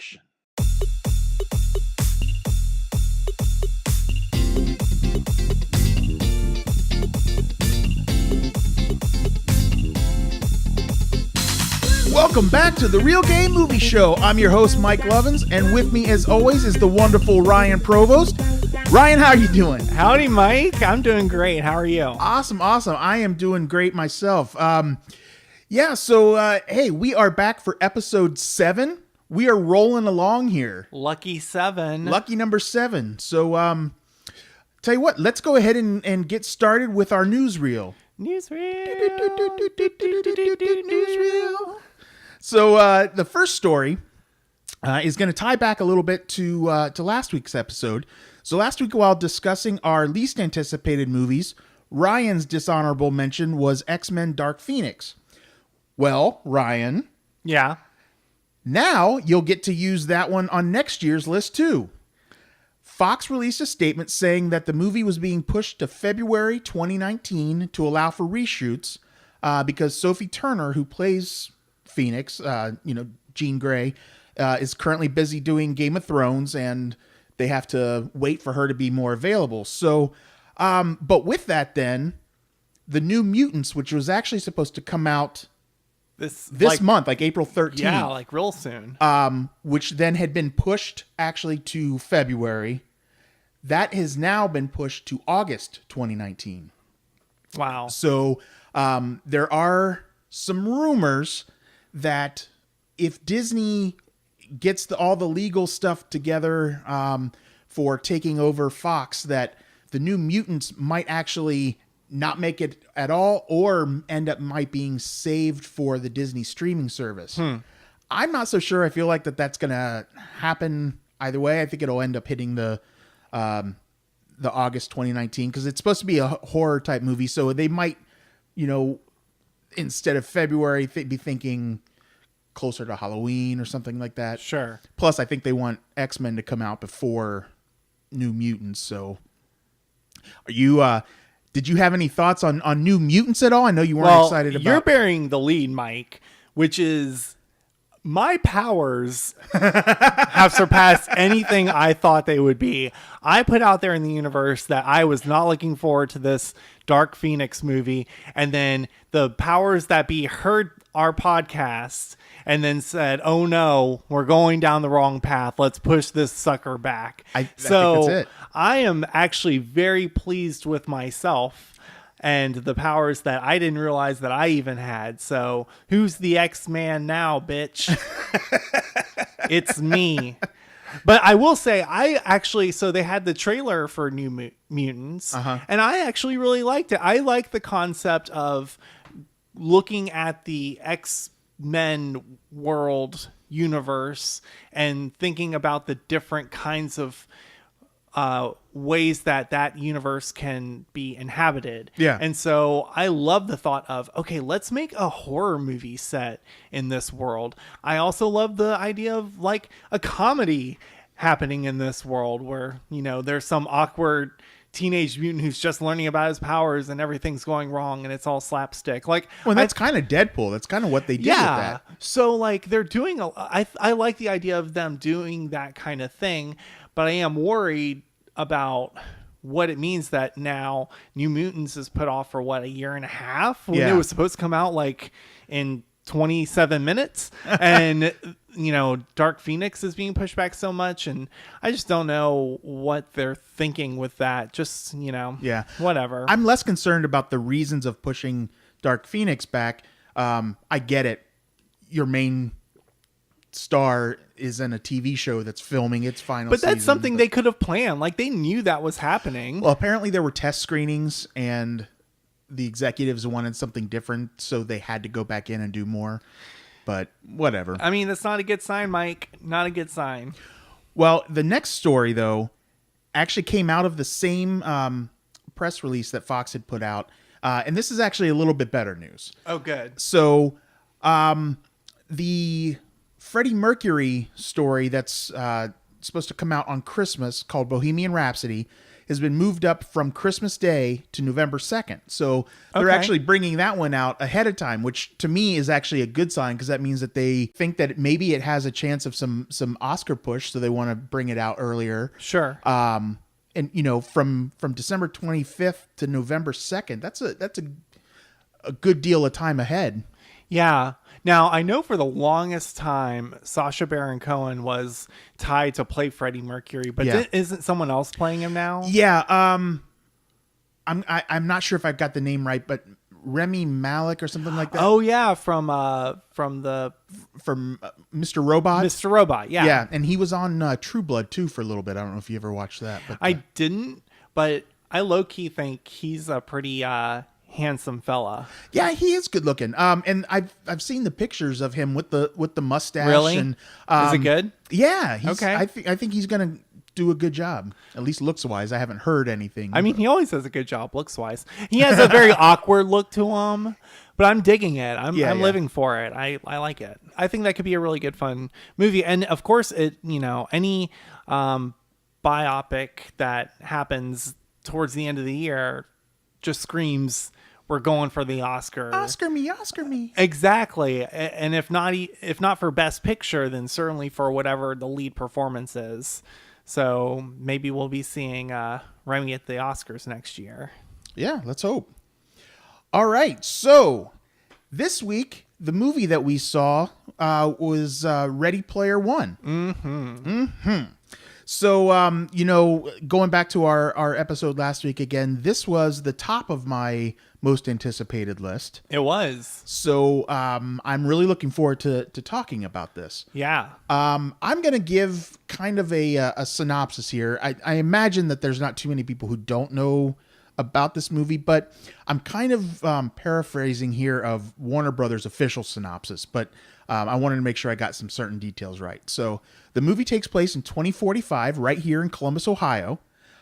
production. Welcome back to the Real Game Movie Show. I'm your host, Mike Lovins, and with me, as always, is the wonderful Ryan Provost. Ryan, how are you doing? Howdy, Mike. I'm doing great. How are you? Awesome. I am doing great myself. Hey, we are back for episode 7. We are rolling along here. Lucky 7. Lucky number 7. So, tell you what, let's go ahead and get started with our newsreel. Newsreel. So the first story is going to tie back a little bit to last week's episode. So last week, while discussing our least anticipated movies, Ryan's dishonorable mention was X-Men Dark Phoenix. Well, Ryan. Yeah. Now you'll get to use that one on next year's list too. Fox released a statement saying that the movie was being pushed to February 2019 to allow for reshoots because Sophie Turner, who plays Phoenix, Jean Grey, is currently busy doing Game of Thrones, and they have to wait for her to be more available. So, but with that, then the New Mutants, which was actually supposed to come out this month, like April 13th. Yeah, like real soon. Which then had been pushed actually to February. That has now been pushed to August 2019. Wow. So there are some rumors that if Disney gets all the legal stuff together for taking over Fox, that the New Mutants might actually not make it at all or end up being saved for the Disney streaming service. I'm not so sure. I feel like that's going to happen either way. I think it'll end up hitting the August 2019 because it's supposed to be a horror type movie. So they might, instead of February, be thinking closer to Halloween or something like that. Sure. Plus, I think they want X-Men to come out before New Mutants. So are you... Did you have any thoughts on New Mutants at all? I know you weren't excited about. You're bearing the lead, Mike, which is my powers have surpassed anything I thought they would be. I put out there in the universe that I was not looking forward to this Dark Phoenix movie. And then the powers that be heard our podcast and then said, oh no, we're going down the wrong path. Let's push this sucker back. I think that's it. I am actually very pleased with myself and the powers that I didn't realize that I even had. So who's the X-Man now, bitch? It's me. But I will say, so they had the trailer for New Mutants, and I actually really liked it. I like the concept of looking at the X-Men world universe and thinking about the different kinds of ways that universe can be inhabited. Yeah. And so I love the thought of, okay, let's make a horror movie set in this world. I also love the idea of like a comedy happening in this world where, there's some awkward teenage mutant who's just learning about his powers and everything's going wrong and it's all slapstick. That's kind of Deadpool. That's kind of what they did with that. So they're doing I like the idea of them doing that kind of thing, but I am worried about what it means that now New Mutants is put off for a year and a half when it was supposed to come out in 27 minutes and Dark Phoenix is being pushed back so much, and I just don't know what they're thinking with that. Just whatever. I'm less concerned about the reasons of pushing Dark Phoenix back. I get it. Your main star is in a TV show that's filming its final season. But that's something they could have planned. They knew that was happening. Well, apparently there were test screenings and the executives wanted something different, so they had to go back in and do more. But whatever. I mean, that's not a good sign, Mike. Not a good sign. Well, the next story, though, actually came out of the same press release that Fox had put out. And this is actually a little bit better news. Oh, good. So the Freddie Mercury story that's supposed to come out on Christmas called Bohemian Rhapsody has been moved up from Christmas Day to November 2nd. So they're Okay. actually bringing that one out ahead of time, which to me is actually a good sign because that means that they think that maybe it has a chance of some Oscar push, so they want to bring it out earlier. Sure. And from December 25th to November 2nd, that's a good deal of time ahead. Yeah. Now, I know for the longest time, Sacha Baron Cohen was tied to play Freddie Mercury, but Yeah. isn't someone else playing him now? Yeah, I'm not sure if I've got the name right, but Remy Malik or something like that. Oh yeah, from Mr. Robot. Mr. Robot. Yeah. Yeah, and he was on True Blood too for a little bit. I don't know if you ever watched that, but I didn't, but I low key think he's a pretty handsome fella. yeah, he is good looking. And I've seen the pictures of him with the mustache. Really? And, Is it good? Yeah. Okay. I think he's gonna do a good job, at least looks wise. I haven't heard anything. I mean, he always does a good job looks wise. He has a very awkward look to him, but I'm digging it. I'm living for it. I like it. I think that could be a really good fun movie. And of course, any biopic that happens towards the end of the year just screams we're going for the Oscar. Oscar me. Exactly. And if not for Best Picture, then certainly for whatever the lead performance is. So maybe we'll be seeing Remy at the Oscars next year. Yeah, let's hope. All right, so this week the movie that we saw was Ready Player One. So, going back to our episode last week again, this was the top of my most anticipated list. It was. So I'm really looking forward to talking about this. Yeah. I'm going to give kind of a synopsis here. I imagine that there's not too many people who don't know about this movie, but I'm kind of paraphrasing here of Warner Brothers' official synopsis, but I wanted to make sure I got some certain details right. So the movie takes place in 2045 right here in Columbus, Ohio.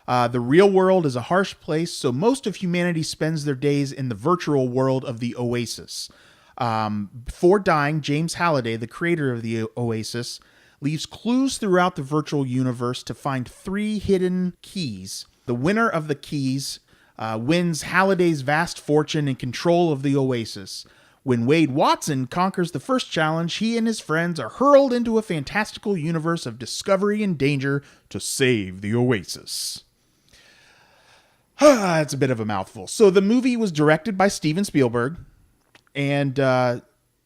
The real world is a harsh place, so most of humanity spends their days in the virtual world of the Oasis. Before dying, James Halliday, the creator of the Oasis, leaves clues throughout the virtual universe to find 3 hidden keys. The winner of the keys wins Halliday's vast fortune and control of the Oasis. When Wade Watson conquers the first challenge, he and his friends are hurled into a fantastical universe of discovery and danger to save the Oasis. That's a bit of a mouthful. So the movie was directed by Steven Spielberg and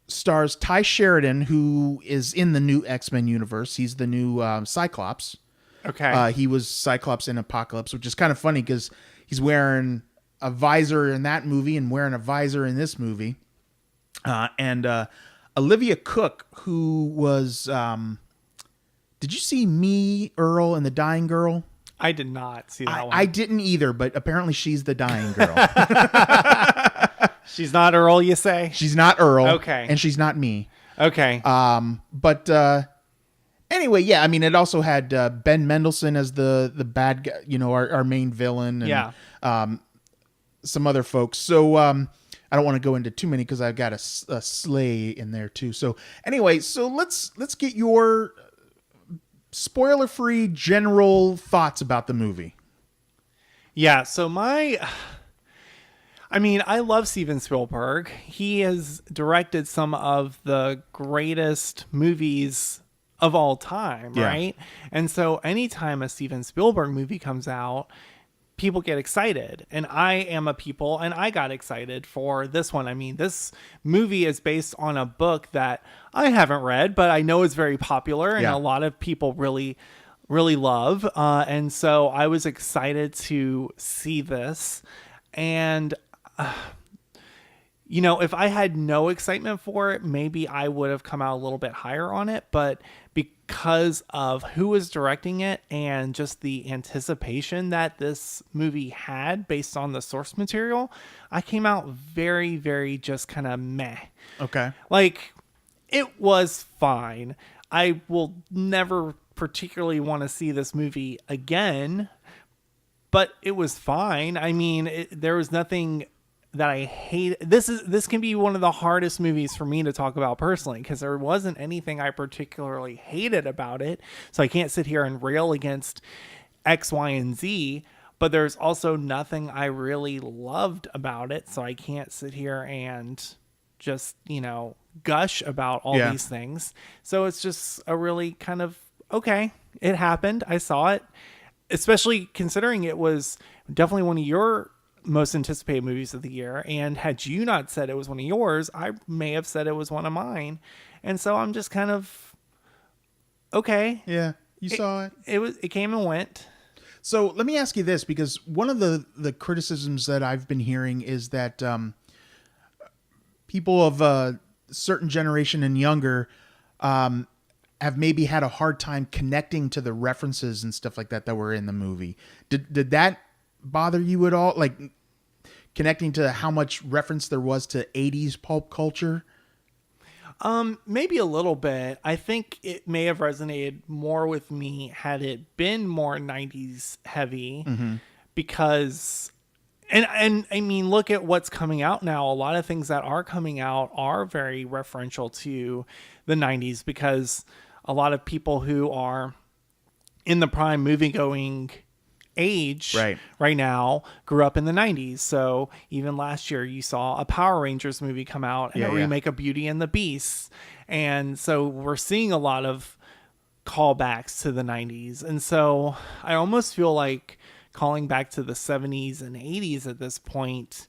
stars Ty Sheridan, who is in the new X-Men universe. He's the new Cyclops. Okay. He was Cyclops in Apocalypse, which is kind of funny because he's wearing a visor in that movie and wearing a visor in this movie. And Olivia Cook, who was... did you see Me, Earl, and the Dying Girl? I did not see that one. I didn't either, but apparently she's the dying girl. She's not Earl, you say? She's not Earl. Okay. And she's not me. Okay. But anyway, yeah, I mean, it also had Ben Mendelsohn as the bad guy, our main villain. And, yeah. Some other folks. So I don't want to go into too many because I've got a sleigh in there too. So anyway, so let's get your spoiler-free general thoughts about the movie. Yeah, so I love Steven Spielberg. He has directed some of the greatest movies of all time, right? And so anytime a Steven Spielberg movie comes out, people get excited. And I am a people, and I got excited for this one. I mean, this movie is based on a book that I haven't read, but I know is very popular and a lot of people really, really love. And so I was excited to see this. And, if I had no excitement for it, maybe I would have come out a little bit higher on it. But because of who was directing it and just the anticipation that this movie had based on the source material, I came out very, very just kind of meh. Okay. Like, it was fine. I will never particularly want to see this movie again, but it was fine. I mean, there was nothing that I hate. This can be one of the hardest movies for me to talk about personally because there wasn't anything I particularly hated about it. So I can't sit here and rail against X, Y, and Z, but there's also nothing I really loved about it. So I can't sit here and just, gush about all Yeah. these things. So it's just a really kind of, okay, it happened. I saw it, especially considering it was definitely one of your most anticipated movies of the year. And had you not said it was one of yours, I may have said it was one of mine. And so I'm just kind of, okay. Yeah. You saw it. It came and went. So let me ask you this, because one of the criticisms that I've been hearing is that people of a certain generation and younger have maybe had a hard time connecting to the references and stuff like that were in the movie. Did that bother you at all? Like connecting to how much reference there was to 80s pulp culture? Maybe a little bit. I think it may have resonated more with me had it been more 90s heavy, because and I mean, look at what's coming out now. A lot of things that are coming out are very referential to the 90s, because a lot of people who are in the prime movie going age right now grew up in the 90s. So even last year you saw a Power Rangers movie come out and a remake of Beauty and the Beast. And so we're seeing a lot of callbacks to the 90s. And so I almost feel like calling back to the 70s and 80s at this point,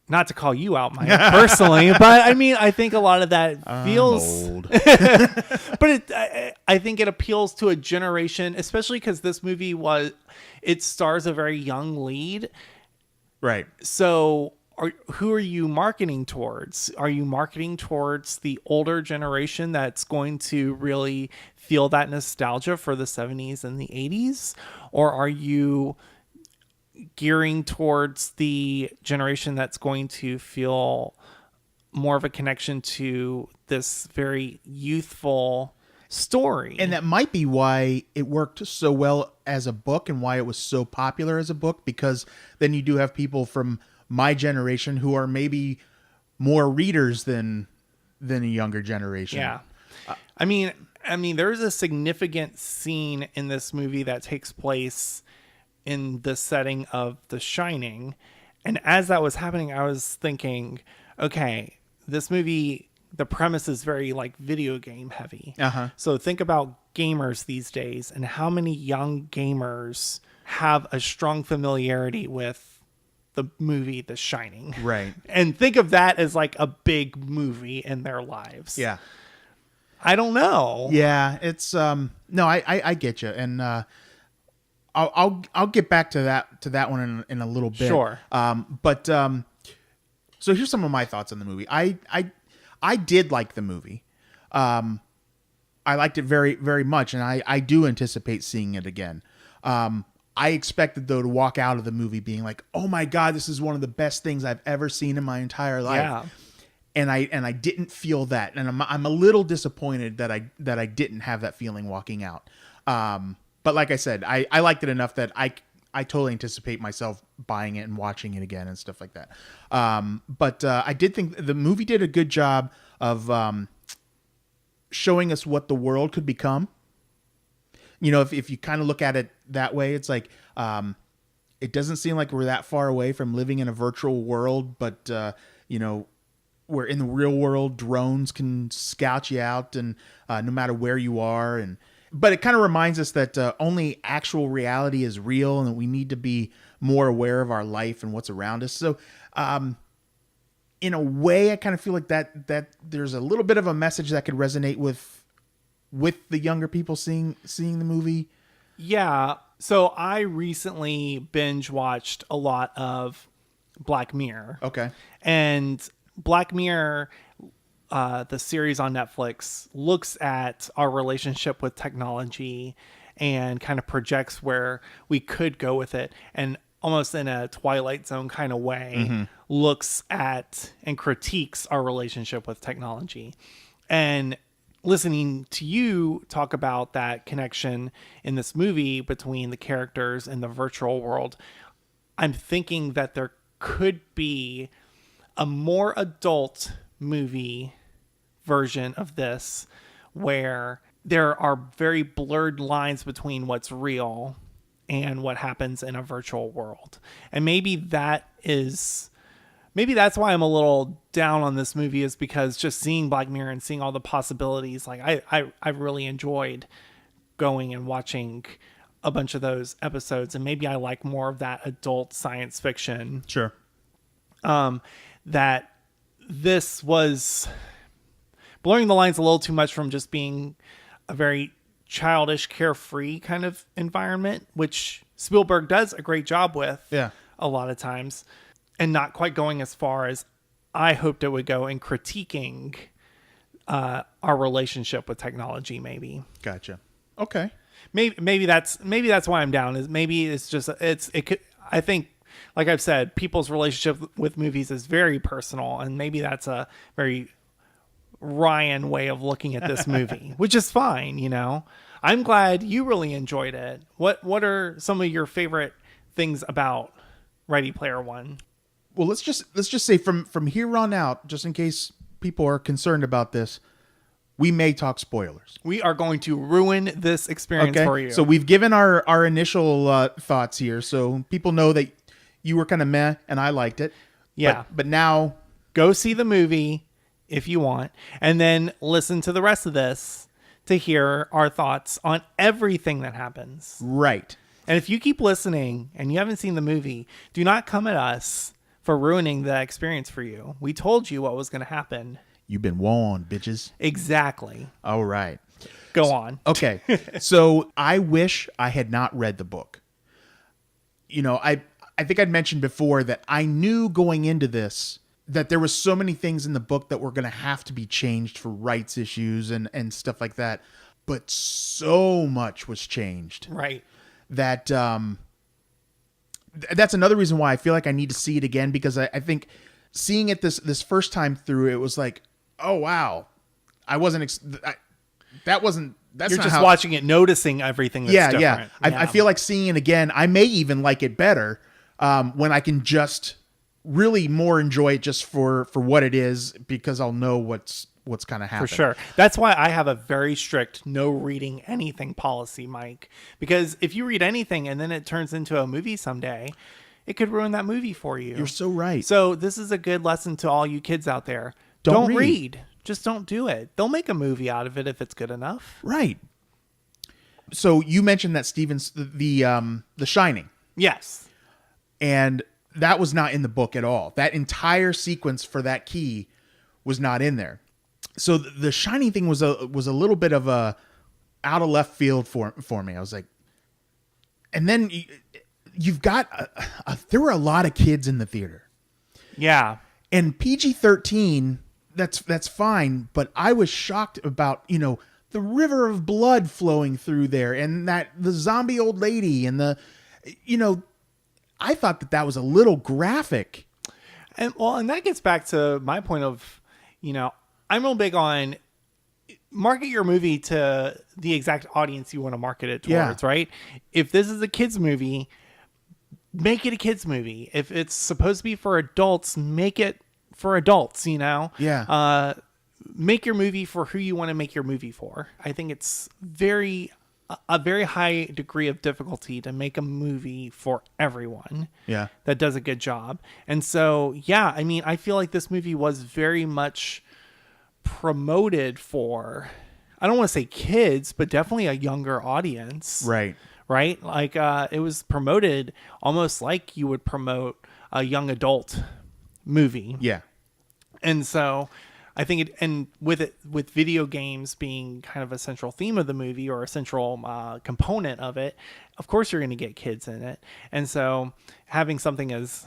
not to call you out, Mike, personally, but I mean, I think a lot of that feels old. But I think it appeals to a generation, especially because this movie it stars a very young lead. Right. So who are you marketing towards? Are you marketing towards the older generation that's going to really feel that nostalgia for the 70s and the 80s? Or are you gearing towards the generation that's going to feel more of a connection to this very youthful story? And that might be why it worked so well as a book and why it was so popular as a book, because then you do have people from my generation who are maybe more readers than a younger generation. Yeah. I mean, there's a significant scene in this movie that takes place in the setting of The Shining. And as that was happening, I was thinking, okay, this movie, the premise is very like video game heavy. So think about gamers these days and how many young gamers have a strong familiarity with the movie The Shining. Right. And think of that as like a big movie in their lives. Yeah. I don't know. Yeah, it's no, I get you, and I'll get back to that one in a little bit. Sure. But so here's some of my thoughts on the movie. I did like the movie. I liked it very, very much, and I do anticipate seeing it again. I expected, though, to walk out of the movie being like, oh my God, this is one of the best things I've ever seen in my entire life. Yeah. And I didn't feel that, and I'm a little disappointed that I didn't have that feeling walking out. But like I said, I liked it enough that I totally anticipate myself buying it and watching it again and stuff like that. But I did think the movie did a good job of showing us what the world could become. You know, if you kind of look at it that way, it's like it doesn't seem like we're that far away from living in a virtual world, but you know, where in the real world drones can scout you out and no matter where you are. But it kind of reminds us that only actual reality is real and that we need to be more aware of our life and what's around us. So in a way, I kind of feel like that there's a little bit of a message that could resonate with the younger people seeing the movie. Yeah. So I recently binge watched a lot of Black Mirror. Okay. And Black Mirror, the series on Netflix, looks at our relationship with technology and kind of projects where we could go with it, and almost in a Twilight Zone kind of way, looks at and critiques our relationship with technology. And listening to you talk about that connection in this movie between the characters and the virtual world, I'm thinking that there could be a more adult movie version of this where there are very blurred lines between what's real and what happens in a virtual world. And maybe that's why I'm a little down on this movie, is because just seeing Black Mirror and seeing all the possibilities, like I really enjoyed going and watching a bunch of those episodes, and maybe I like more of that adult science fiction. Sure. That this was blurring the lines a little too much from just being a very childish, carefree kind of environment, which Spielberg does a great job with a lot of times, and not quite going as far as I hoped it would go in critiquing our relationship with technology. Maybe. Gotcha. Okay. Maybe that's why I'm down. Is maybe it's just it could. I think, like I've said, people's relationship with movies is very personal, and maybe that's a very Ryan way of looking at this movie, which is fine. You know, I'm glad you really enjoyed it. What are some of your favorite things about Ready Player One? Well, let's just say from here on out, just in case people are concerned about this, we may talk spoilers. We are going to ruin this experience for you. So we've given our initial thoughts here, so people know that you were kind of meh and I liked it. Yeah. But now go see the movie if you want, and then listen to the rest of this to hear our thoughts on everything that happens. Right. And if you keep listening and you haven't seen the movie, do not come at us for ruining the experience for you. We told you what was going to happen. You've been warned, bitches. Exactly. All right. Go on. Okay. So I wish I had not read the book. You know, I think I'd mentioned before that I knew going into this that there was so many things in the book that were going to have to be changed for rights issues and stuff like that. But so much was changed. Right. That that's another reason why I feel like I need to see it again, because I think seeing it this first time through, it was like, oh, wow. I wasn't... That's You're not just how, watching it, noticing everything that's different. Yeah. I feel like seeing it again, I may even like it better when I can just really more enjoy it just for what it is, because I'll know what's kind of happening. For sure. That's why I have a very strict no reading anything policy, Mike. Because if you read anything and then it turns into a movie someday, it could ruin that movie for you. You're so right. So this is a good lesson to all you kids out there. Don't read. Just don't do it. They'll make a movie out of it if it's good enough. Right. So you mentioned that Stevens, the Shining. Yes. And that was not in the book at all. That entire sequence for that key was not in there. So the Shining thing was a little bit of a out of left field for me. I was like, and then you've got there were a lot of kids in the theater. Yeah. And PG-13, that's fine, but I was shocked about, the river of blood flowing through there, and that the zombie old lady, and I thought that was a little graphic. And that gets back to my point of, I'm real big on market your movie to the exact audience you want to market it towards, right? If this is a kids movie, make it a kids movie. If it's supposed to be for adults, make it for adults, Yeah. Make your movie for who you want to make your movie for. I think it's a very high degree of difficulty to make a movie for everyone. Yeah. That does a good job. And so, yeah, I mean, I feel like this movie was very much promoted for, I don't want to say kids, but definitely a younger audience. Right. Right? Like, it was promoted almost like you would promote a young adult movie. Yeah. And so I think with video games being kind of a central theme of the movie, or a central component of it, of course you're going to get kids in it. And so having something as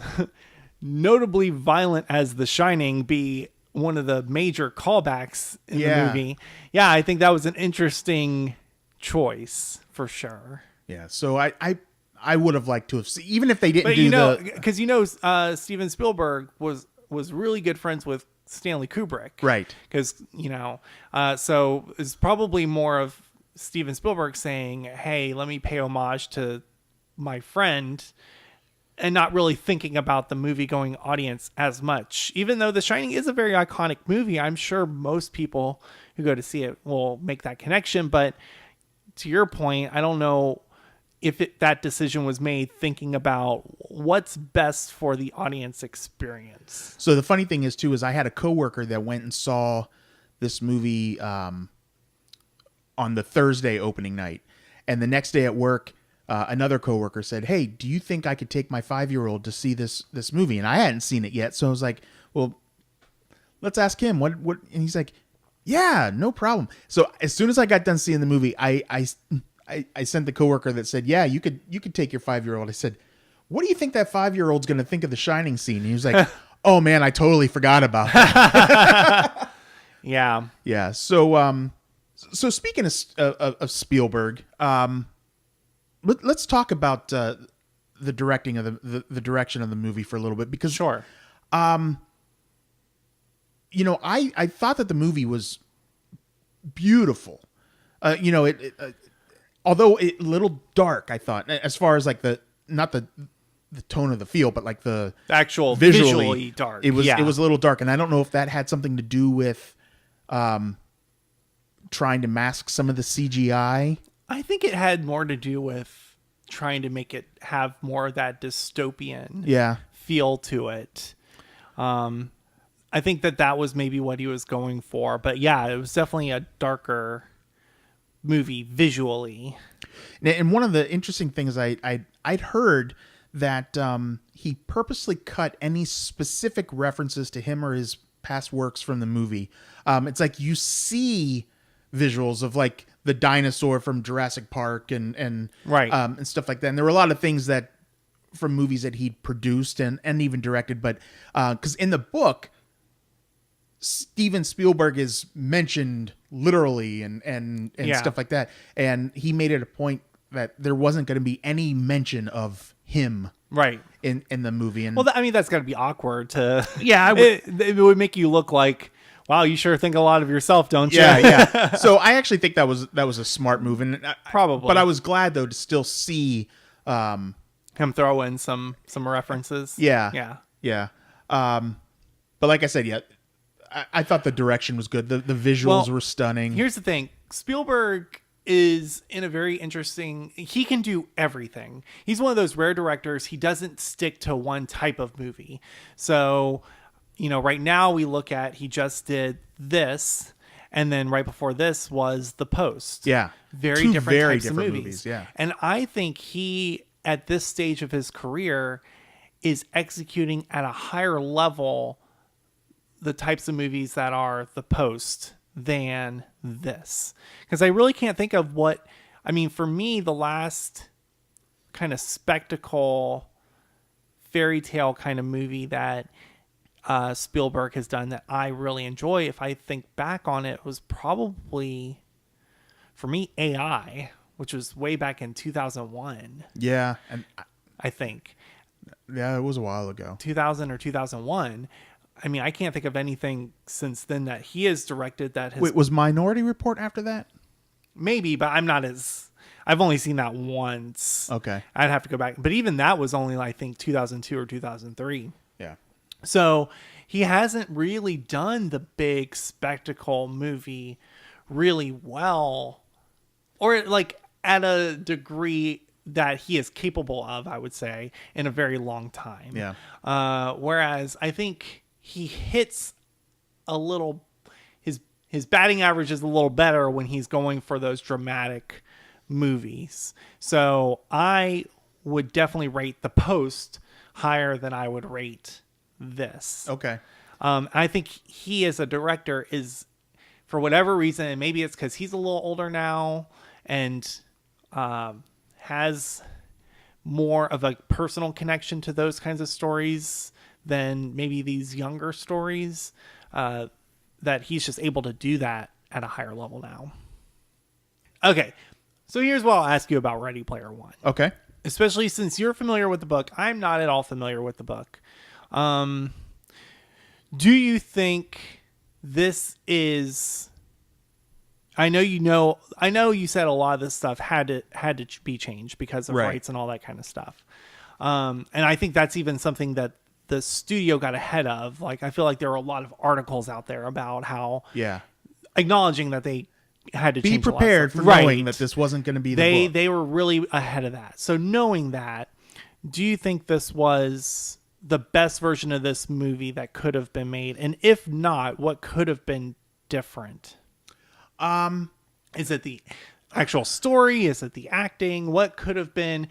notably violent as The Shining be one of the major callbacks in the movie. Yeah, I think that was an interesting choice for sure. Yeah. So I would have liked to have seen, even if they didn't because Steven Spielberg was really good friends with Stanley Kubrick. Right. Because, so it's probably more of Steven Spielberg saying, hey, let me pay homage to my friend, and not really thinking about the movie going audience as much. Even though The Shining is a very iconic movie, I'm sure most people who go to see it will make that connection. But to your point, I don't know that decision was made thinking about what's best for the audience experience. So the funny thing is too, is I had a coworker that went and saw this movie on the Thursday opening night. And the next day at work, another coworker said, "Hey, do you think I could take my 5-year-old to see this movie?" And I hadn't seen it yet. So I was like, well, let's ask him what, and he's like, "Yeah, no problem." So as soon as I got done seeing the movie, I sent the coworker that said, "Yeah, you could take your 5-year-old." I said, "What do you think that 5-year-old's going to think of the Shining scene?" And he was like, "Oh man, I totally forgot about that." Yeah. Yeah. So speaking of Spielberg, let's talk about the directing of the direction of the movie for a little bit, because Sure. I thought that the movie was beautiful. Although a little dark, I thought, as far as like not the tone of the feel, but like the Actual visually dark. It was a little dark, and I don't know if that had something to do with trying to mask some of the CGI. I think it had more to do with trying to make it have more of that dystopian feel to it. I think that was maybe what he was going for. But yeah, it was definitely a darker movie visually. And one of the interesting things I'd heard that he purposely cut any specific references to him or his past works from the movie. It's like you see visuals of like the dinosaur from Jurassic Park and right. And stuff like that. And there were a lot of things that from movies that he'd produced and even directed, but because in the book, Steven Spielberg is mentioned literally and stuff like that, and he made it a point that there wasn't going to be any mention of him right in the movie. And well, that's got to be awkward to it would make you look like, wow, you sure think a lot of yourself, don't you? Yeah. So I actually think that was a smart move, and probably. But I was glad though to still see him throw in some references. Yeah. But like I said, I thought the direction was good. The visuals were stunning. Here's the thing: Spielberg is in a very interesting. He can do everything. He's one of those rare directors. He doesn't stick to one type of movie. So, right now we look at he just did this, and then right before this was The Post. Yeah, very two different very types different of movies. Yeah, and I think he at this stage of his career is executing at a higher level the types of movies that are The Post than this. Because I really can't think of for me, the last kind of spectacle fairy tale kind of movie that Spielberg has done that I really enjoy, if I think back on it, was probably, for me, AI, which was way back in 2001. Yeah. And I think. Yeah, it was a while ago. 2000 or 2001. I mean, I can't think of anything since then that he has directed that has... Wait, was Minority Report after that? Maybe, but I've only seen that once. Okay. I'd have to go back. But even that was only, I think, 2002 or 2003. Yeah. So he hasn't really done the big spectacle movie really well, or like at a degree that he is capable of, I would say, in a very long time. Yeah. Whereas I think he hits a little, his batting average is a little better when he's going for those dramatic movies. So I would definitely rate The Post higher than I would rate this. Okay. I think he as a director is, for whatever reason, and maybe it's because he's a little older now and has more of a personal connection to those kinds of stories than maybe these younger stories, that he's just able to do that at a higher level now. Okay, so here's what I'll ask you about Ready Player One. Okay. Especially since you're familiar with the book. I'm not at all familiar with the book. Do you think this is... I know you said a lot of this stuff had to be changed because of rights and all that kind of stuff. And I think that's even something that the studio got ahead of. Like, I feel like there were a lot of articles out there about how, acknowledging that they had to Be change prepared a lot for of stuff. knowing that this wasn't going to be the book. They were really ahead of that. So knowing that, do you think this was the best version of this movie that could have been made? And if not, what could have been different? Is it the actual story? Is it the acting? What could have been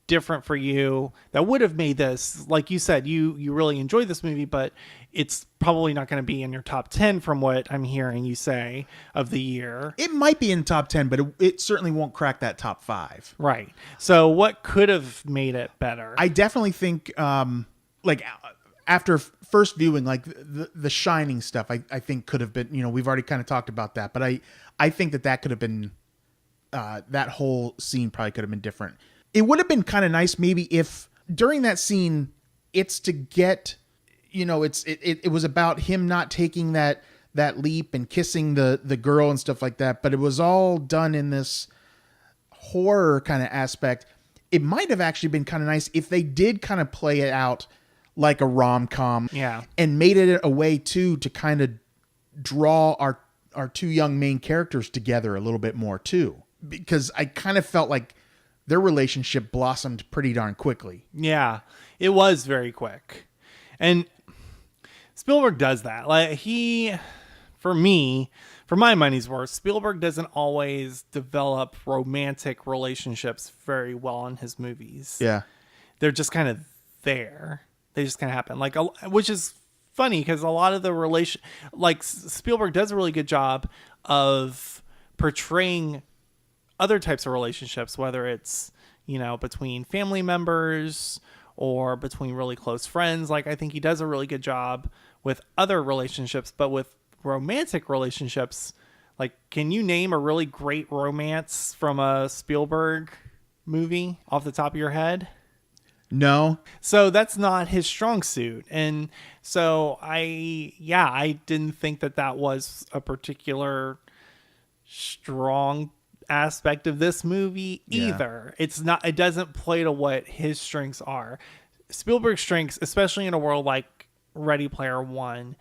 different for you that would have made this, like you said, you really enjoyed this movie, but it's probably not going to be in your top 10 from what I'm hearing you say of the year. It might be in top 10, but it certainly won't crack that top 5. Right. So what could have made it better? I definitely think, like after first viewing, like the Shining stuff, I think could have been, we've already kind of talked about that, but I think that could have been, that whole scene probably could have been different. It would have been kind of nice maybe if during that scene, it's to get, it was about him not taking that leap and kissing the girl and stuff like that, but it was all done in this horror kind of aspect. It might have actually been kind of nice if they did kind of play it out like a rom-com, and made it a way too to kind of draw our two young main characters together a little bit more too, because I kind of felt like their relationship blossomed pretty darn quickly. Yeah, it was very quick. And Spielberg does that. Like for my money's worth, Spielberg doesn't always develop romantic relationships very well in his movies. Yeah. They're just kind of there. They just kind of happen. Like, which is funny because a lot of the Spielberg does a really good job of portraying other types of relationships, whether it's, between family members or between really close friends. Like, I think he does a really good job with other relationships, but with romantic relationships, like, can you name a really great romance from a Spielberg movie off the top of your head? No. So that's not his strong suit. And so I didn't think that was a particular strong aspect of this movie either. It doesn't play to what his strengths are. Spielberg's strengths, especially in a world like Ready Player One,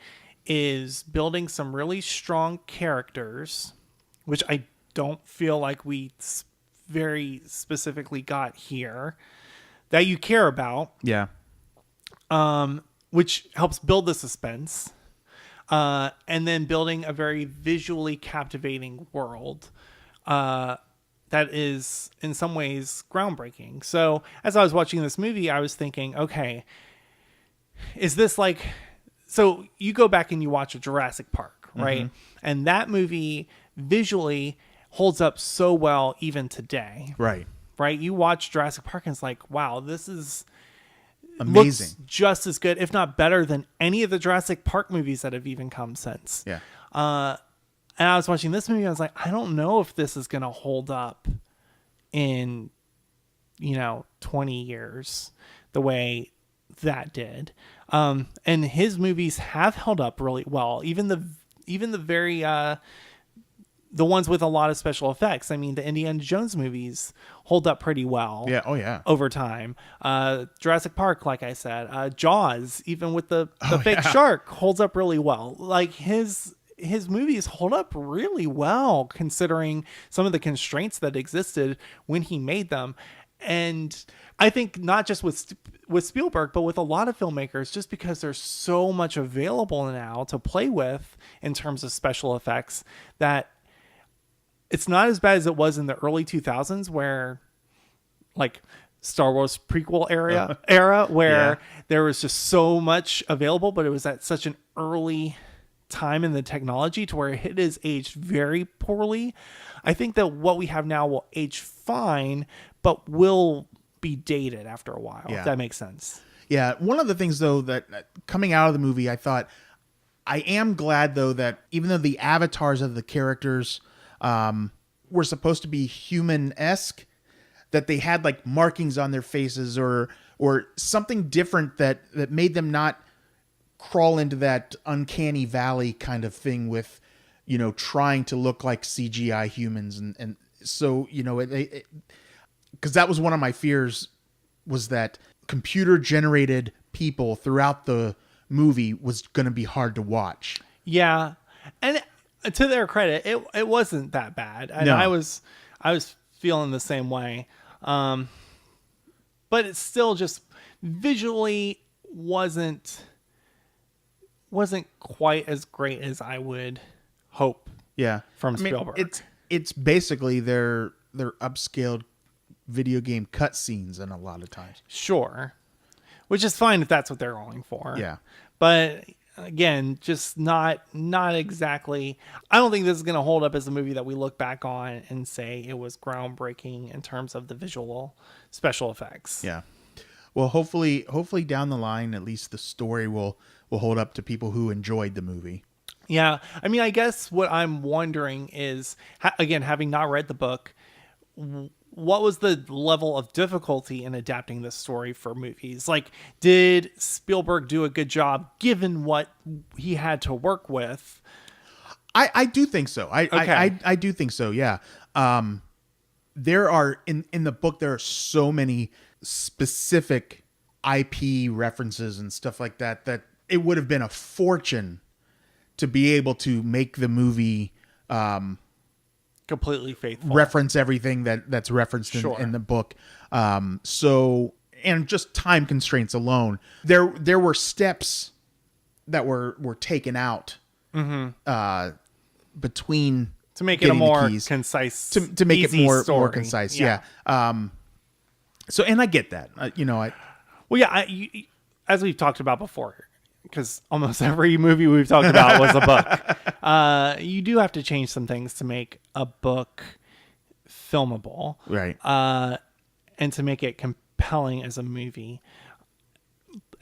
is building some really strong characters, which I don't feel like we very specifically got here, that you care about. Yeah. Which helps build the suspense. And then building a very visually captivating world that is in some ways groundbreaking. So as I was watching this movie, I was thinking, okay, is this like, so you go back and you watch a Jurassic Park, right? Mm-hmm. And that movie visually holds up so well even today. Right. Right. You watch Jurassic Park and it's like, wow, this is amazing. Looks just as good, if not better than any of the Jurassic Park movies that have even come since. Yeah. And I was watching this movie. I was like, I don't know if this is going to hold up in, 20 years the way that did. And his movies have held up really well. Even the very, the ones with a lot of special effects. I mean, the Indiana Jones movies hold up pretty well. Yeah. Oh yeah. Over time. Jurassic Park, like I said, Jaws, even with the fake shark, holds up really well. Like his movies hold up really well considering some of the constraints that existed when he made them. And I think not just with Spielberg, but with a lot of filmmakers, just because there's so much available now to play with in terms of special effects, that it's not as bad as it was in the early 2000s where like Star Wars prequel era where there was just so much available, but it was at such an early time in the technology to where it is aged very poorly. I think that what we have now will age fine, but will be dated after a while. If that makes sense. Yeah. One of the things though that coming out of the movie, I thought, I am glad though that even though the avatars of the characters were supposed to be human-esque, that they had like markings on their faces or something different that made them not crawl into that uncanny valley kind of thing with, trying to look like CGI humans. And so, because that was one of my fears, was that computer generated people throughout the movie was going to be hard to watch. Yeah. And to their credit, it wasn't that bad. And No. I was feeling the same way. But it still just visually wasn't quite as great as I would hope. Yeah. From Spielberg. It's basically their upscaled video game cutscenes in a lot of times. Sure. Which is fine if that's what they're going for. Yeah. But again, just not exactly. I don't think this is going to hold up as a movie that we look back on and say it was groundbreaking in terms of the visual special effects. Yeah. Well, hopefully down the line, at least the story will hold up to people who enjoyed the movie. Yeah. I mean, I guess what I'm wondering is, again, having not read the book, what was the level of difficulty in adapting this story for movies? Like, did Spielberg do a good job given what he had to work with? I do think so. I do think so. Yeah. There are in the book, there are so many specific IP references and stuff like that it would have been a fortune to be able to make the movie Completely faithful, reference everything that's referenced in the book. So, and just time constraints alone, there were steps that were taken out between to make it a more concise, to make it more concise. Yeah. So, and I get that, as we've talked about before, because almost every movie we've talked about was a book. You do have to change some things to make a book filmable, right? And to make it compelling as a movie.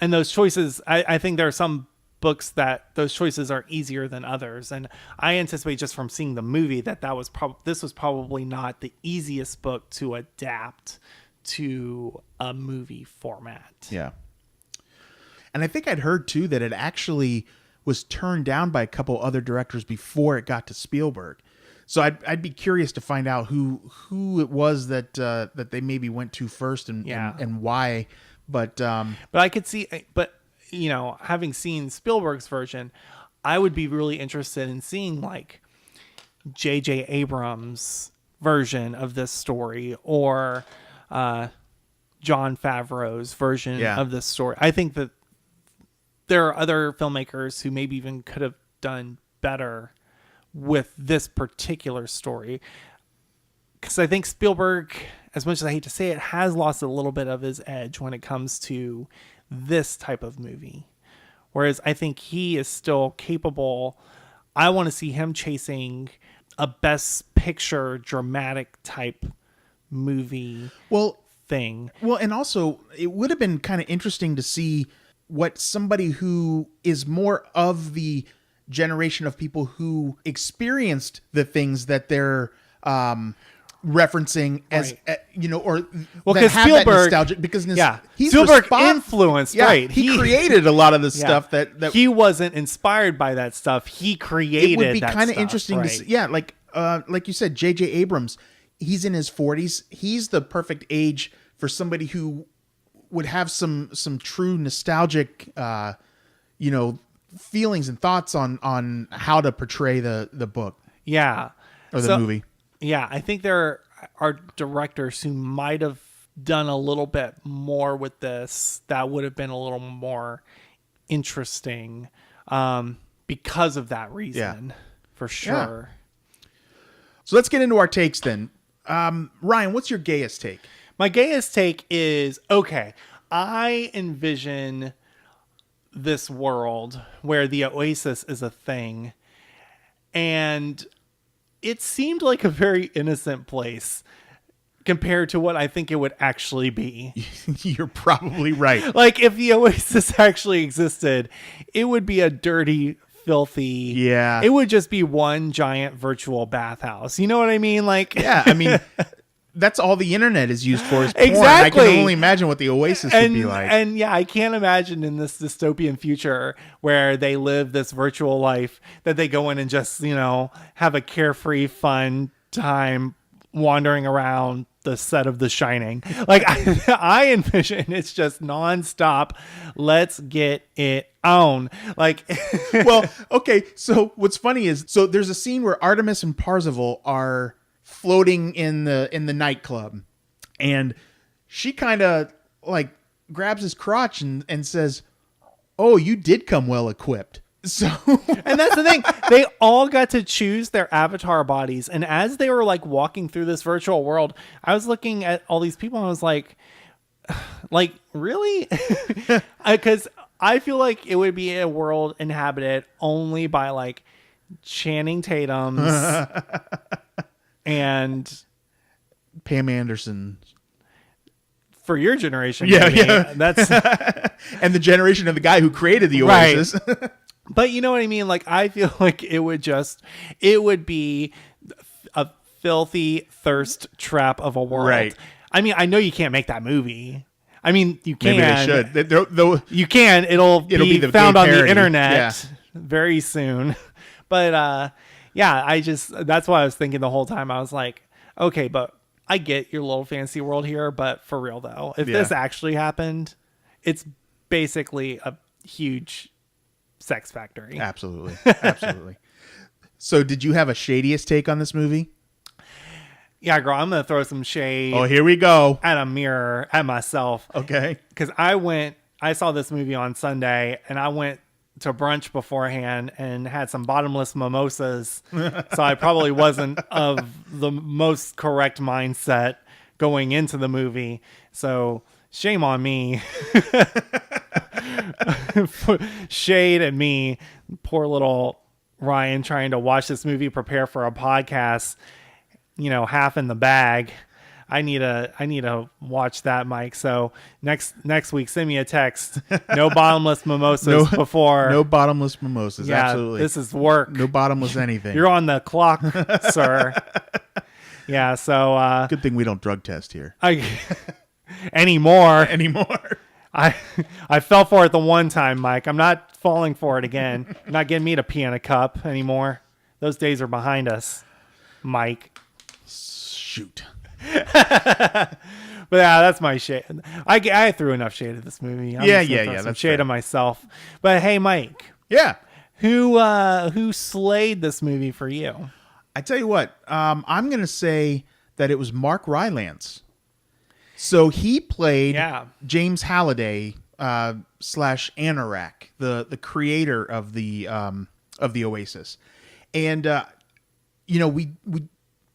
And those choices, I think there are some books that those choices are easier than others. And I anticipate just from seeing the movie this was probably not the easiest book to adapt to a movie format. Yeah. And I think I'd heard too that it actually was turned down by a couple other directors before it got to Spielberg. So I'd be curious to find out who it was that they maybe went to first and why. But I could see, having seen Spielberg's version, I would be really interested in seeing like J.J. Abrams' version of this story or Jon Favreau's version of this story. I think that there are other filmmakers who maybe even could have done better with this particular story. Because I think Spielberg, as much as I hate to say it, has lost a little bit of his edge when it comes to this type of movie. Whereas I think he is still capable. I want to see him chasing a best picture dramatic type movie thing. Well, and also it would have been kind of interesting to see what somebody who is more of the generation of people who experienced the things that they're referencing as or that have Spielberg, that nostalgia, because he's Spielberg influenced, right? He created a lot of the stuff that he wasn't inspired by that stuff. He created. It would be kind of interesting to see. Yeah, like you said, J.J. Abrams, he's in his 40s. He's the perfect age for somebody who would have some true nostalgic feelings and thoughts on how to portray the book. Yeah. Or the movie. Yeah, I think there are directors who might have done a little bit more with this that would have been a little more interesting because of that reason, for sure. Yeah. So let's get into our takes then. Ryan, what's your gayest take? My gayest take is, okay, I envision this world where the Oasis is a thing, and it seemed like a very innocent place compared to what I think it would actually be. You're probably right. Like, if the Oasis actually existed, it would be a dirty, filthy... Yeah. It would just be one giant virtual bathhouse. You know what I mean? Like... Yeah, I mean... That's all the internet is used for, is porn. Exactly. I can only imagine what the Oasis would be like. And yeah, I can't imagine in this dystopian future where they live this virtual life that they go in and just, have a carefree, fun time wandering around the set of The Shining. Like I envision it's just nonstop. Let's get it on. Like, well, okay. So what's funny is, so there's a scene where Artemis and Parzival are floating in the nightclub, and she kind of like grabs his crotch and says, "Oh, you did come well equipped." So, and that's the thing. They all got to choose their avatar bodies. And as they were like walking through this virtual world, I was looking at all these people and I was like, really? Because I feel like it would be a world inhabited only by like Channing Tatum's and Pam Anderson. For your generation. Yeah, maybe. yeah. That's and the generation of the guy who created the Oasis. Right. But you know what I mean? Like, I feel like it would be a filthy thirst trap of a world. Right. I mean, I know you can't make that movie. I mean, you can. Maybe they should. You can. It'll be the found on parody. the internet very soon. But yeah, that's why I was thinking the whole time. I was like, okay, but I get your little fantasy world here, but for real though, if this actually happened, it's basically a huge sex factory. Absolutely. Absolutely. So did you have a shadiest take on this movie? Yeah, girl, I'm going to throw some shade. Oh, here we go. At a mirror at myself. Okay. Because I saw this movie on Sunday and I went to brunch beforehand and had some bottomless mimosas. So I probably wasn't of the most correct mindset going into the movie. So shame on me. Shade at me. Poor little Ryan trying to watch this movie, prepare for a podcast, half in the bag. I need to watch that, Mike. So next week, send me a text. No bottomless mimosas before. No bottomless mimosas. Yeah, absolutely. This is work. No bottomless anything. You're on the clock, sir. Yeah. So good thing we don't drug test here anymore. I fell for it the one time, Mike. I'm not falling for it again. You're not getting me to pee in a cup anymore. Those days are behind us, Mike. Shoot. But yeah, that's my shade. I threw enough shade at this movie. Yeah. That's shade of myself. But hey, Mike. Yeah. Who slayed this movie for you? I tell you what. I'm gonna say that it was Mark Rylance. So he played James Halliday / Anorak, the creator of the Oasis, and we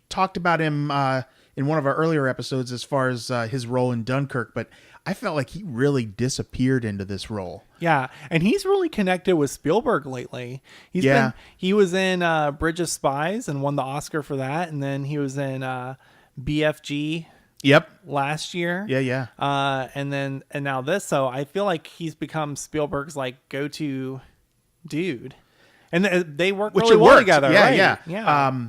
talked about him in one of our earlier episodes as far as his role in Dunkirk, but I felt like he really disappeared into this role. Yeah, and he's really connected with Spielberg lately. He was in Bridge of Spies and won the Oscar for that, and then he was in BFG. Yep. Last year. Yeah. And now this. So I feel like he's become Spielberg's like go-to dude. And they work really well together. Yeah, right? Yeah.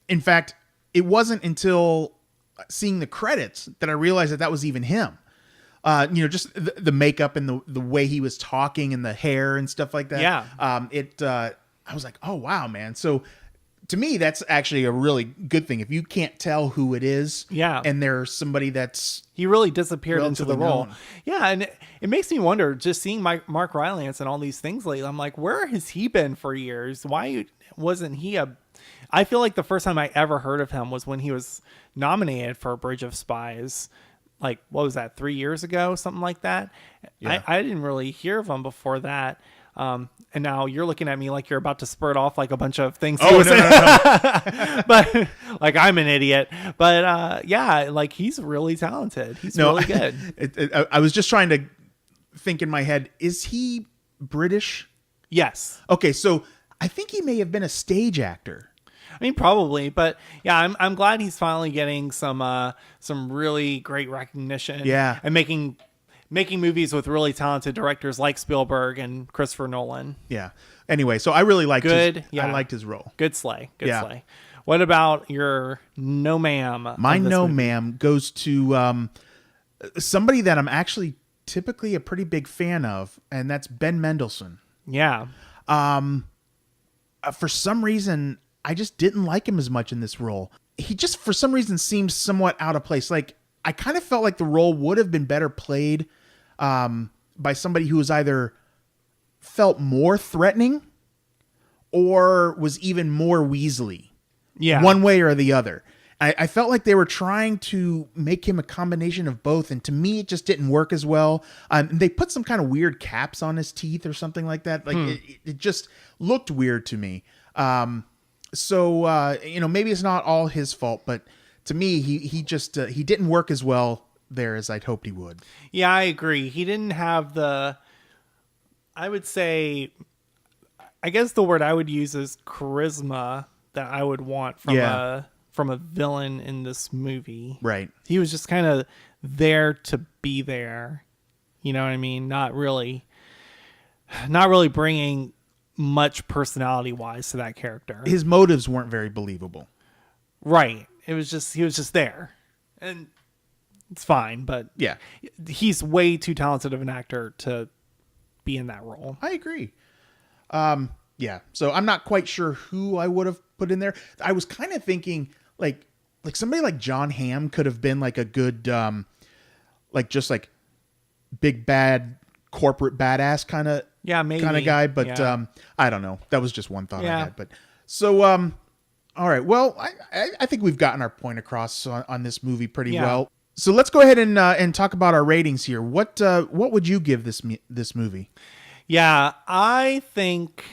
In fact, it wasn't until seeing the credits that I realized that was even him. Just the makeup and the way he was talking and the hair and stuff like that. Yeah. I was like, oh wow, man. So to me, that's actually a really good thing. If you can't tell who it is, and there's somebody that's he really disappeared into the role. Known. Yeah, and it makes me wonder, just seeing Mark Rylance and all these things lately. I'm like, where has he been for years? Why wasn't he I feel like the first time I ever heard of him was when he was nominated for Bridge of Spies. Like, what was that, 3 years ago? Something like that. Yeah. I didn't really hear of him before that. And now you're looking at me like you're about to spurt off like a bunch of things. Oh, no. But like I'm an idiot. But like he's really talented. He's really good. I was just trying to think in my head, is he British? Yes. Okay, so I think he may have been a stage actor. I mean, probably, but yeah, I'm glad he's finally getting some really great recognition. Yeah. And making movies with really talented directors like Spielberg and Christopher Nolan. Yeah. Anyway, so I really liked I liked his role. Good slay. Slay. What about your no ma'am? My no ma'am goes to somebody that I'm actually typically a pretty big fan of, and that's Ben Mendelsohn. Yeah. For some reason, I just didn't like him as much in this role. he just for some reason seems somewhat out of place. Like I kind of felt like the role would have been better played by somebody who was either felt more threatening or was even more Weasley. Yeah. One way or the other. I felt like they were trying to make him a combination of both, and to me, it just didn't work as well. They put some kind of weird caps on his teeth or something like that. Like it just looked weird to me. So maybe it's not all his fault, but to me, he just he didn't work as well there as I'd hoped he would. Yeah, I agree. He didn't have I would say, I guess the word I would use is charisma that I would want from a villain in this movie. Right. He was just kind of there to be there. You know what I mean? Not really bringing much personality wise to that character. His motives weren't very believable. Right. He was just there. And it's fine, but yeah, he's way too talented of an actor to be in that role. I agree. Yeah. So I'm not quite sure who I would have put in there. I was kind of thinking like somebody like John Hamm could have been like a good, just big bad corporate badass kind of guy. But I don't know. That was just one thought I had. But so all right. Well, I think we've gotten our point across on this movie pretty well. So let's go ahead and talk about our ratings here. What would you give this movie? Yeah, I think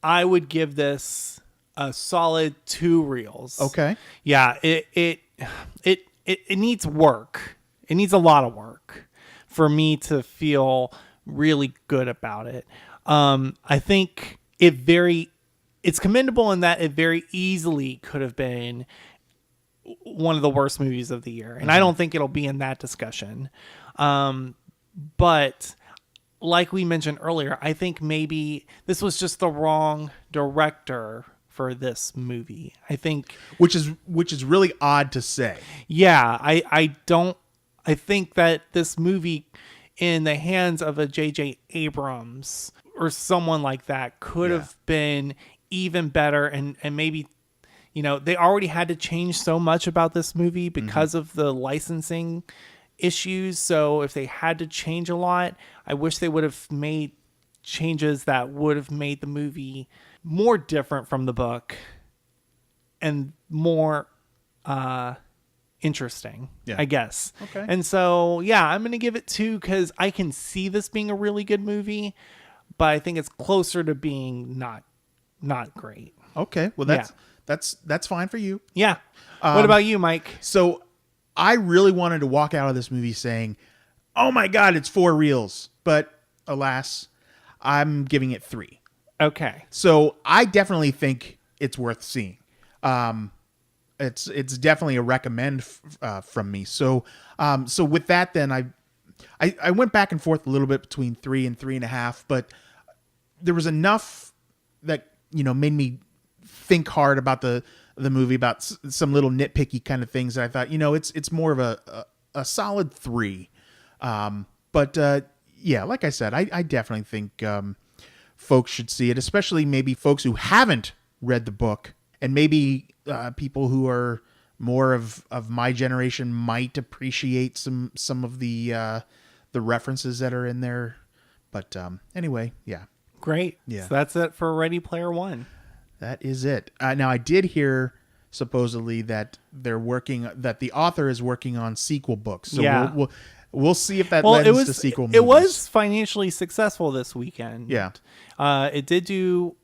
I would give this a solid 2 reels. Okay. Yeah, it needs work. It needs a lot of work for me to feel really good about it. I think it's commendable in that it very easily could have been one of the worst movies of the year. And I don't think it'll be in that discussion. But like we mentioned earlier, I think maybe this was just the wrong director for this movie. I think, which is really odd to say. Yeah, I think that this movie in the hands of a J.J. Abrams or someone like that could have been even better, and maybe, they already had to change so much about this movie because of the licensing issues. So if they had to change a lot, I wish they would have made changes that would have made the movie more different from the book and more interesting, I guess. Okay. And so, I'm going to give it 2 because I can see this being a really good movie, but I think it's closer to being not great. Okay. Well, that's fine for you. Yeah. What about you, Mike? So I really wanted to walk out of this movie saying, oh my God, it's 4 reels. But alas, I'm giving it 3. Okay. So I definitely think it's worth seeing. It's definitely a recommend from me. So with that, then I went back and forth a little bit between 3 and 3.5, but there was enough that, made me think hard about the movie, about some little nitpicky kind of things that I thought, it's more of a solid 3. But like I said, I definitely think folks should see it, especially maybe folks who haven't read the book, and maybe people who are more of my generation might appreciate some of the references that are in there. But anyway, yeah. Great. Yeah. So that's it for Ready Player One. That is it. Now I did hear supposedly that that the author is working on sequel books. So we'll see if that lends to sequel movies. It was financially successful this weekend. Yeah. It did do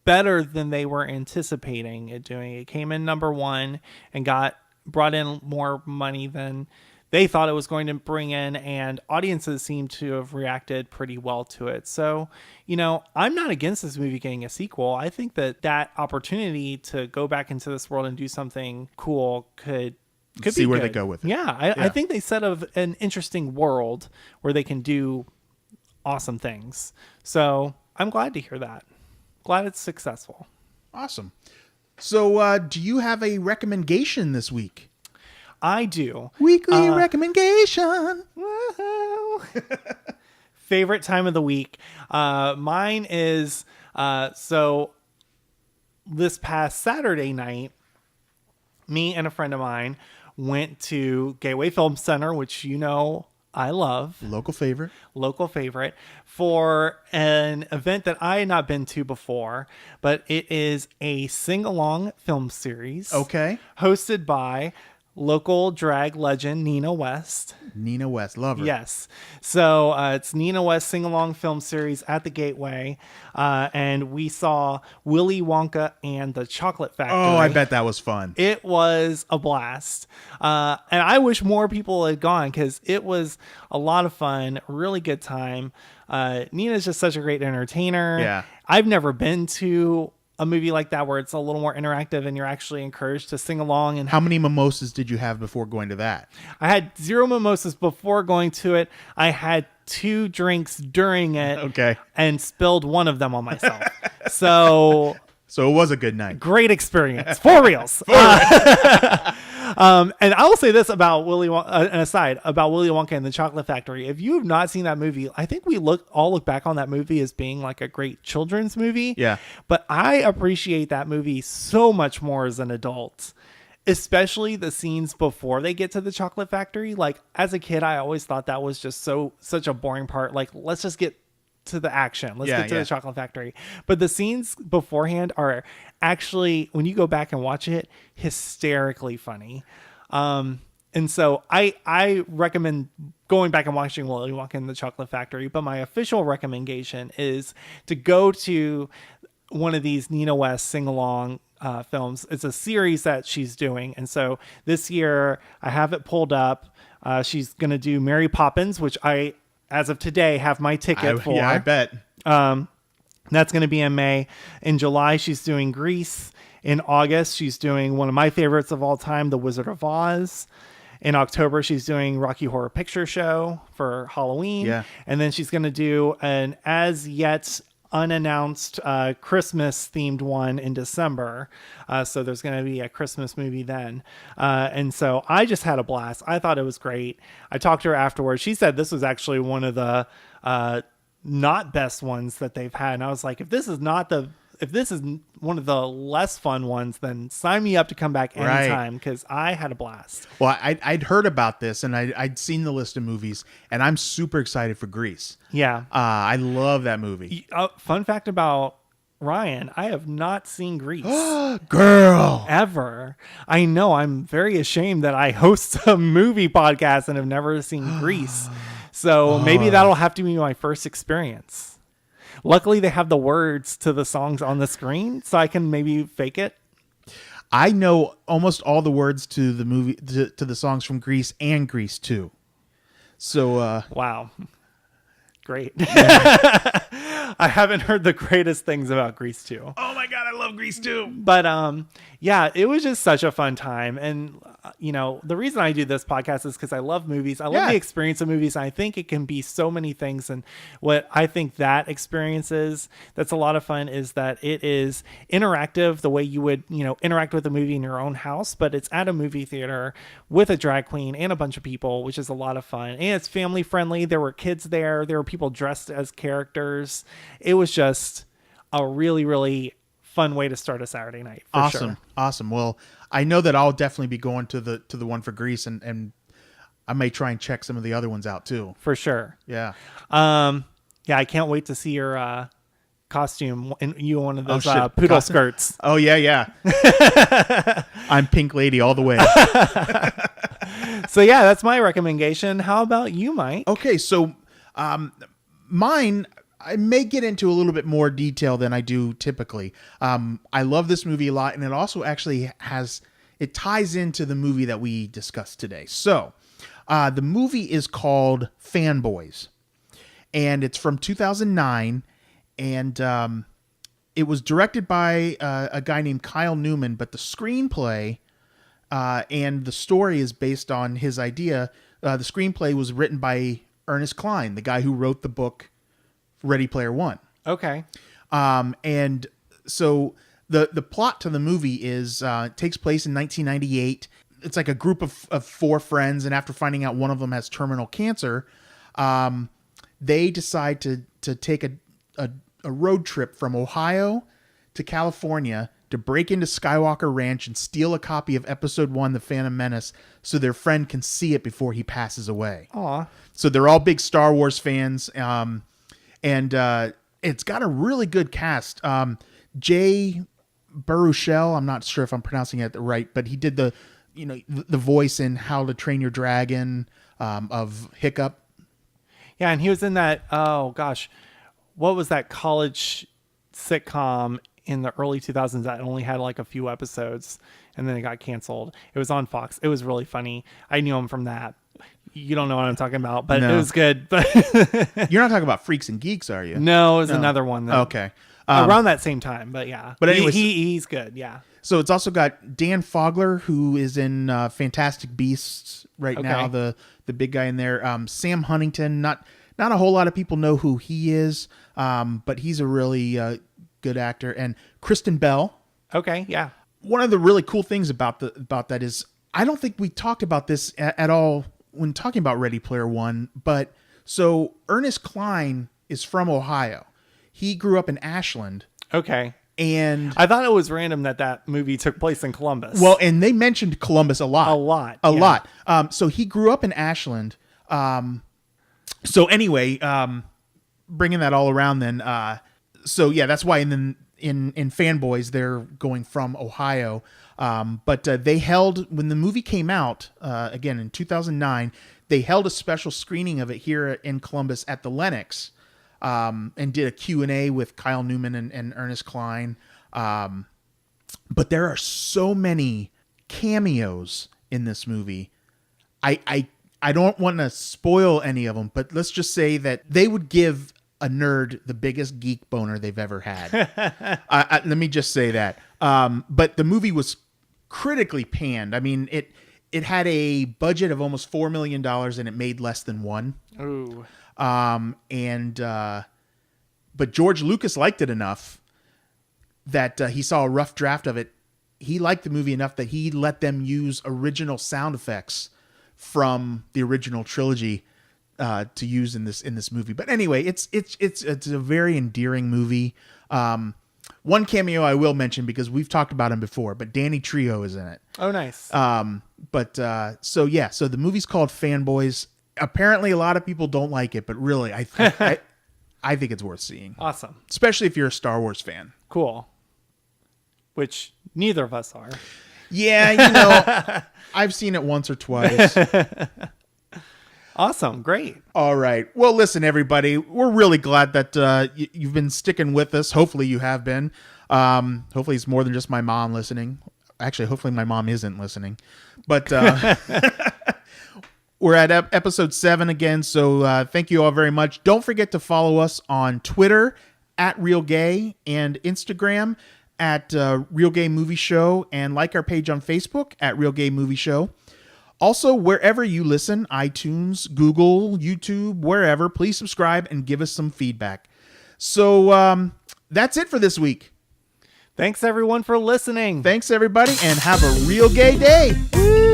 better than they were anticipating it doing. It came in number 1 and brought in more money than they thought it was going to bring in, and audiences seem to have reacted pretty well to it. So, I'm not against this movie getting a sequel. I think that opportunity to go back into this world and do something cool could see be where good. they go with it. Yeah, I think they set up an interesting world where they can do awesome things. So I'm glad to hear that. Glad it's successful. Awesome. So do you have a recommendation this week? I do. Weekly recommendation. Woohoo. Favorite time of the week. Mine is so this past Saturday night, me and a friend of mine went to Gateway Film Center, which I love, Local favorite. for an event that I had not been to before, but it is a sing-along film series. Okay. Hosted by local drag legend Nina West. Nina West, love her. Yes. So it's Nina West sing-along film series at the Gateway. And we saw Willy Wonka and the Chocolate Factory. Oh, I bet that was fun. It was a blast. And I wish more people had gone because it was a lot of fun, really good time. Nina's just such a great entertainer. Yeah. I've never been to a movie like that where it's a little more interactive and you're actually encouraged to sing along. And how many mimosas did you have before going to that? I had 0 mimosas before going to it. I had 2 drinks during it. Okay. And spilled one of them on myself. So it was a good night. Great experience. For reals. And I will say this about an aside about Willy Wonka and the Chocolate Factory. If you have not seen that movie, I think we all look back on that movie as being like a great children's movie. Yeah. But I appreciate that movie so much more as an adult, especially the scenes before they get to the Chocolate Factory. Like as a kid, I always thought that was just such a boring part. Like, let's just get to the action. Let's get to the Chocolate Factory. But the scenes beforehand are actually, when you go back and watch it, hysterically funny. And so I recommend going back and watching Willy Wonka and the Chocolate Factory. But my official recommendation is to go to one of these Nina West sing-along films. It's a series that she's doing. And so this year I have it pulled up. She's going to do Mary Poppins, which I, as of today, have my ticket for. Yeah, I bet. That's going to be in May. In July, she's doing Grease. In August, she's doing one of my favorites of all time, The Wizard of Oz. In October, she's doing Rocky Horror Picture Show for Halloween. Yeah. And then she's going to do an as yet unannounced Christmas themed one in December. So there's going to be a Christmas movie then. And so I just had a blast. I thought it was great. I talked to her afterwards. She said this was actually one of the not best ones that they've had. And I was like, if this is one of the less fun ones, then sign me up to come back anytime because I had a blast. Well, I'd heard about this and I'd seen the list of movies and I'm super excited for Grease. Yeah. I love that movie. Fun fact about Ryan, I have not seen Grease. Girl. Ever. I know. I'm very ashamed that I host a movie podcast and have never seen Grease. So maybe that'll have to be my first experience. Luckily, they have the words to the songs on the screen, so I can maybe fake it. I know almost all the words to the movie, to the songs from Grease and Grease 2. So, wow. Great. Yeah. I haven't heard the greatest things about Grease 2. Oh my God, I love Grease 2. But yeah, it was just such a fun time. And, the reason I do this podcast is because I love movies. I love the experience of movies. And I think it can be so many things. And what I think that experience is, that's a lot of fun, is that it is interactive the way you would, interact with a movie in your own house, but it's at a movie theater with a drag queen and a bunch of people, which is a lot of fun. And it's family friendly. There were kids there. There were people dressed as characters. It was just a really, really fun way to start a Saturday night. Awesome. Well, I know that I'll definitely be going to the one for Grease, and I may try and check some of the other ones out too. For sure. Yeah. I can't wait to see your costume and you one of those poodle skirts. Oh yeah. I'm Pink Lady all the way. So yeah, that's my recommendation. How about you, Mike? Okay, so mine, I may get into a little bit more detail than I do typically. I love this movie a lot, and it also actually it ties into the movie that we discussed today. So the movie is called Fanboys, and it's from 2009, and it was directed by a guy named Kyle Newman, but the screenplay and the story is based on his idea. The screenplay was written by Ernest Cline, the guy who wrote the book Ready Player One. Okay. And so the plot to the movie is takes place in 1998. It's like a group of 4 friends, and after finding out one of them has terminal cancer, they decide to take a road trip from Ohio to California to break into Skywalker Ranch and steal a copy of Episode 1, The Phantom Menace, so their friend can see it before he passes away. Aw. So they're all big Star Wars fans, and it's got a really good cast. Jay Baruchel, I'm not sure if I'm pronouncing it right, but he did the voice in How to Train Your Dragon of Hiccup. Yeah, and he was in that, oh gosh, what was that college sitcom in the early 2000s that only had like a few episodes and then it got canceled? It was on Fox. It was really funny. I knew him from that. You don't know what I'm talking about, but No. it was good. But You're not talking about Freaks and Geeks, are you? no, it was another one. That, Okay. around that same time, but yeah. But anyways, he's good, yeah. So it's also got Dan Fogler, who is in Fantastic Beasts right now, the big guy in there. Sam Huntington, not a whole lot of people know who he is, but he's a really good actor. And Kristen Bell. Okay, yeah. One of the really cool things about that is I don't think we talked about this at all when talking about Ready Player One. But so Ernest Cline is from Ohio. He grew up in Ashland. Okay. And I thought it was random that movie took place in Columbus. Well, and they mentioned Columbus a lot. A lot. So he grew up in Ashland. So anyway, bringing that all around then. So yeah, that's why in Fanboys, they're going from Ohio. But they held, when the movie came out, again in 2009, they held a special screening of it here in Columbus at the Lenox. And did a Q&A with Kyle Newman and Ernest Cline. But there are so many cameos in this movie. I don't want to spoil any of them, but let's just say that they would give a nerd the biggest geek boner they've ever had. Let me just say that. But the movie was critically panned. I mean, it had a budget of almost $4 million and it made less than $1 million. Ooh. But George Lucas liked it enough that he saw a rough draft of it. He liked the movie enough that he let them use original sound effects from the original trilogy to use in this movie. But anyway, it's a very endearing movie. One cameo I will mention because we've talked about him before, but Danny Trejo is in it. Oh, nice. So the movie's called Fanboys. Apparently, a lot of people don't like it, but really, I think it's worth seeing. Awesome. Especially if you're a Star Wars fan. Cool. Which neither of us are. Yeah, I've seen it once or twice. Awesome. Great. All right. Well, listen, everybody, we're really glad that you've been sticking with us. Hopefully you have been. Hopefully it's more than just my mom listening. Actually, hopefully my mom isn't listening. But we're at episode 7 again, so thank you all very much. Don't forget to follow us on Twitter @RealGay and Instagram @Real Gay Movie Show, and like our page on Facebook @Real Gay Movie Show. Also, wherever you listen, iTunes, Google, YouTube, wherever, please subscribe and give us some feedback. So that's it for this week. Thanks, everyone, for listening. Thanks, everybody, and have a real gay day.